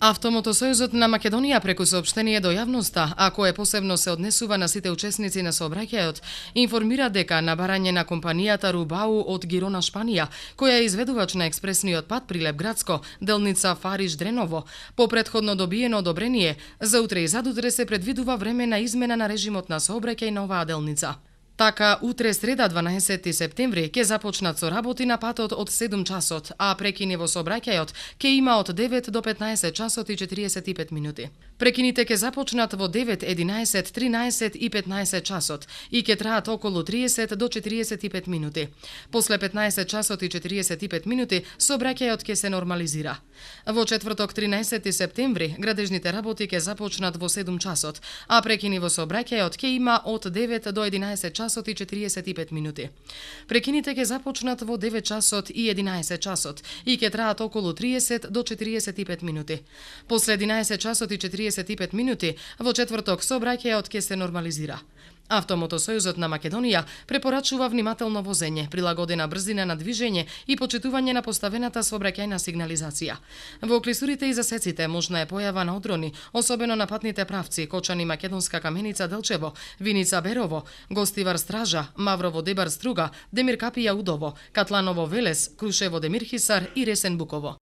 Автомотосојузот на Македонија преку соопштение до јавноста, а кое посебно се однесува на сите учесници на сообраќајот, информира дека на барање на компанијата Рубау од Гирона, Шпанија, која е изведувач на експресниот пат Прилеп Градско, делница Фариш Дреново, по претходно добиено одобрение, за утре и задутре се предвидува време на измена на режимот на сообраќај на оваа делница. Така, утре среда 12 септември ќе започнат со работи на патот од 7 часот, а прекини во сообраќајот ќе има од 9 до 15 часот и 45 минути. Прекините ќе започнат во 9, 11, 13 и 15 часот и ќе траат околу 30 до 45 минути. После 15 часот и 45 минути сообраќајот ќе се нормализира. Во четврток 13 септември градежните работи ќе започнат во 7 часот, а прекини во сообраќајот ќе има од 9 до 11 часот и 45 минути. Прекините ќе започнат во 9 часот и 11 часот и ќе траат околу 30 до 45 минути. После 11 часот и 45 минути во четврток сообраќајот ќе се нормализира. Автомотосојузот на Македонија препорачува внимателно возење, прилагодена брзина на движење и почитување на поставената сообраќајна сигнализација. Во клисурите и засеците можна е појава на одрони, особено на патните правци Кочани Македонска Каменица Делчево, Виница Берово, Гостивар Стража, Маврово Дебар Струга, Демир Капија Удово, Катланово Велес, Крушево Демир Хисар и Ресен Буково.